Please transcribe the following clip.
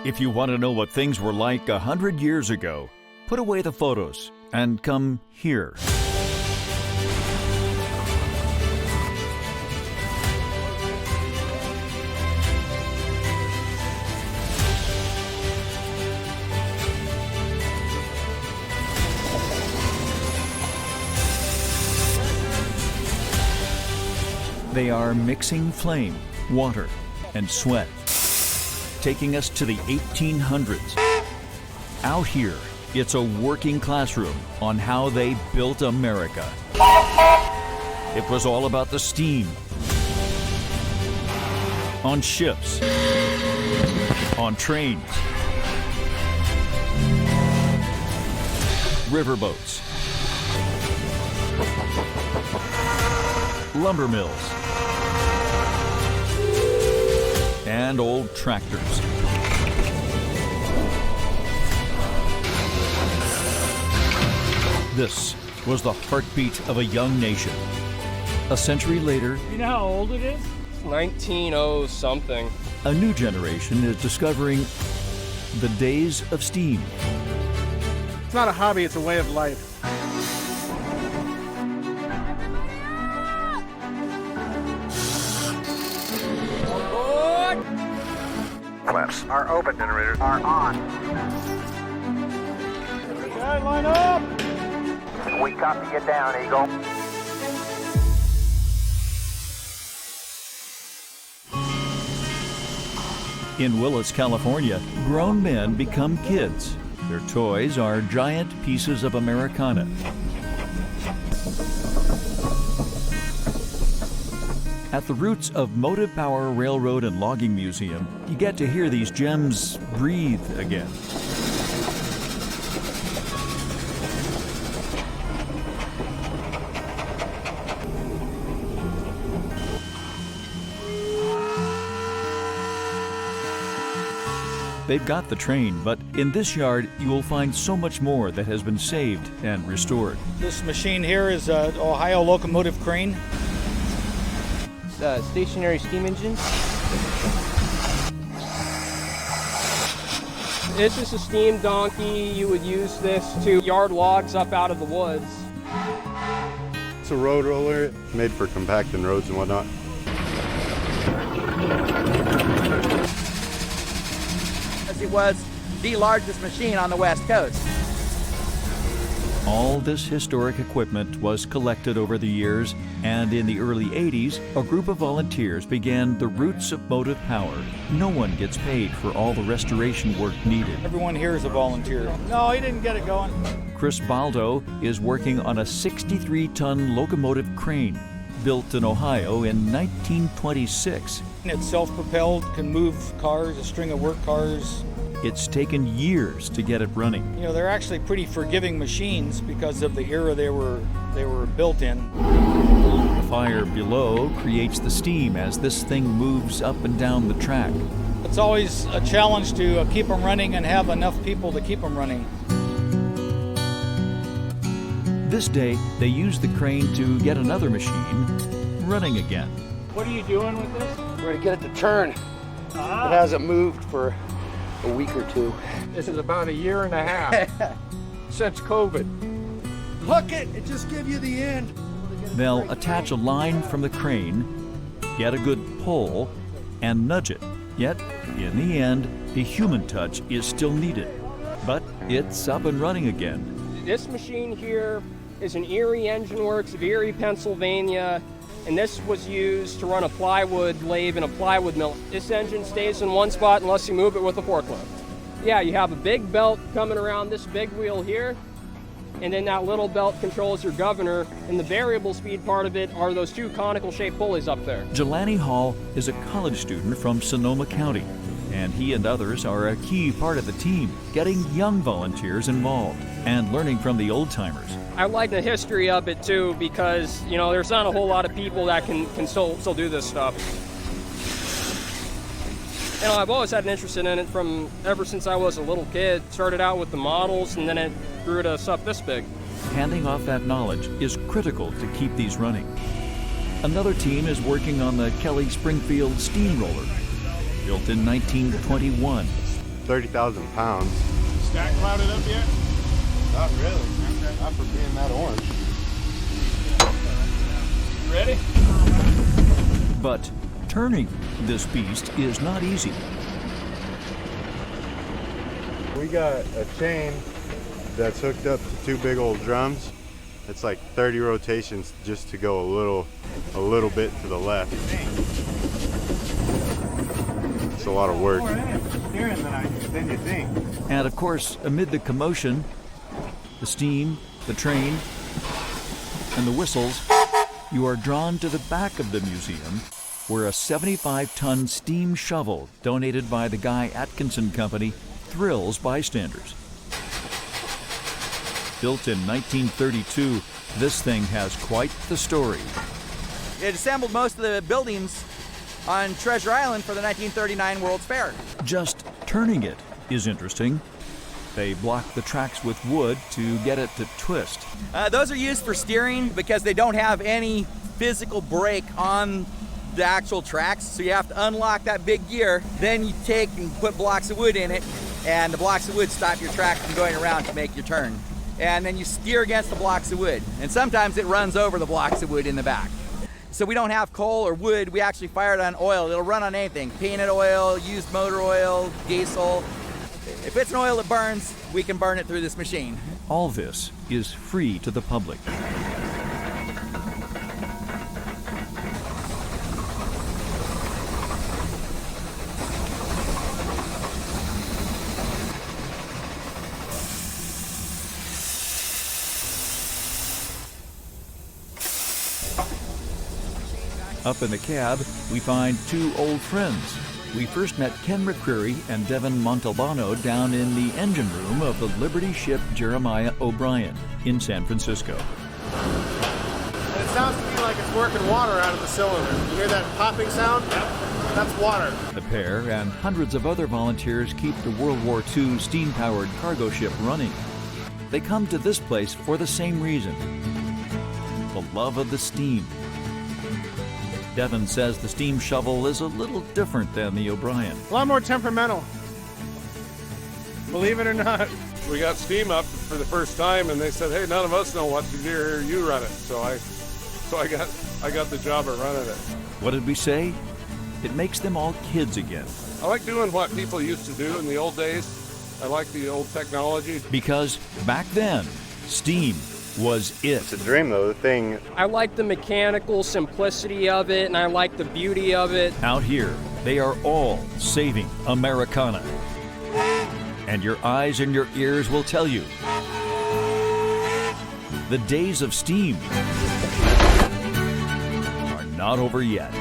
If you want to know what things were like 100 years ago, put away the photos and come here. They are mixing flame, water, and sweat, taking us to the 1800s. Out here, it's a working classroom on how they built America. It was all about the steam. On ships, on trains, riverboats, lumber mills, and old tractors. This was the heartbeat of a young nation. A century later, you know how old it is? 1900 something. A new generation is discovering the days of steam. It's not a hobby, it's a way of life. Our open generators are on. Okay, line up! We copy you down, Eagle. In Willits, California, grown men become kids. Their toys are giant pieces of Americana. At the roots of Motive Power Railroad and Logging Museum, you get to hear these gems breathe again. They've got the train, but in this yard, you will find so much more that has been saved and restored. This machine here is an Ohio locomotive crane. Stationary steam engine. This is a steam donkey. You would use this to yard logs up out of the woods. It's a road roller made for compacting roads and whatnot. It was the largest machine on the West Coast. All this historic equipment was collected over the years, and in the early 80s, a group of volunteers began the Roots of Motive Power. No one gets paid for all the restoration work needed. Everyone here is a volunteer. No, he didn't get it going. Chris Baldo is working on a 63-ton locomotive crane built in Ohio in 1926. It's self-propelled, can move cars, a string of work cars. It's taken years to get it running. You know, they're actually pretty forgiving machines because of the era they were built in. The fire below creates the steam as this thing moves up and down the track. It's always a challenge to keep them running and have enough people to keep them running. This day, they use the crane to get another machine running again. What are you doing with this? We're gonna get it to turn. It hasn't moved for a week or two. This is about a year and a half since COVID. Hook it! It just gives you the end. They'll attach a line from the crane, get a good pull, and nudge it. Yet, in the end, the human touch is still needed. But it's up and running again. This machine here is an Erie Engine Works of Erie, Pennsylvania. And this was used to run a plywood lathe and a plywood mill. This engine stays in one spot unless you move it with a forklift. Yeah, you have a big belt coming around this big wheel here, and then that little belt controls your governor, and the variable speed part of it are those two conical shaped pulleys up there. Jelani Hall is a college student from Sonoma County, and he and others are a key part of the team, getting young volunteers involved and learning from the old-timers. I like the history of it too, because you know there's not a whole lot of people that can still do this stuff. You know, I've always had an interest in it from ever since I was a little kid. Started out with the models, and then it grew to stuff this big. Handing off that knowledge is critical to keep these running. Another team is working on the Kelly Springfield Steamroller, built in 1921. 30,000 pounds. Stack clouded up yet? Not really. Not for being that orange. You ready? But turning this beast is not easy. We got a chain that's hooked up to two big old drums. It's like 30 rotations just to go a little bit to the left. It's a lot of work. Than you think. And of course, amid the commotion, the steam, the train, and the whistles, you are drawn to the back of the museum, where a 75-ton steam shovel donated by the Guy Atkinson Company thrills bystanders. Built in 1932, this thing has quite the story. It assembled most of the buildings on Treasure Island for the 1939 World's Fair. Just turning it is interesting. They block the tracks with wood to get it to twist. Those are used for steering because they don't have any physical brake on the actual tracks, so you have to unlock that big gear, then you take and put blocks of wood in it, and the blocks of wood stop your track from going around to make your turn. And then you steer against the blocks of wood, and sometimes it runs over the blocks of wood in the back. So we don't have coal or wood, we actually fire it on oil. It'll run on anything, painted oil, used motor oil, diesel. If it's an oil that burns, we can burn it through this machine. All this is free to the public. Up in the cab, we find two old friends. We first met Ken McCreary and Devin Montalbano down in the engine room of the Liberty ship Jeremiah O'Brien in San Francisco. And it sounds to me like it's working water out of the cylinder. You hear that popping sound? That's water. The pair and hundreds of other volunteers keep the World War II steam-powered cargo ship running. They come to this place for the same reason: the love of the steam. Devin says the steam shovel is a little different than the O'Brien. A lot more temperamental. Believe it or not. We got steam up for the first time, and they said, "Hey, none of us know what to do here. You run it." So I got the job of running it. What did we say? It makes them all kids again. I like doing what people used to do in the old days. I like the old technology. Because back then, steam was it. It's a dream though, the thing. I like the mechanical simplicity of it, and I like the beauty of it. Out here, they are all saving Americana. And your eyes and your ears will tell you, the days of steam are not over yet.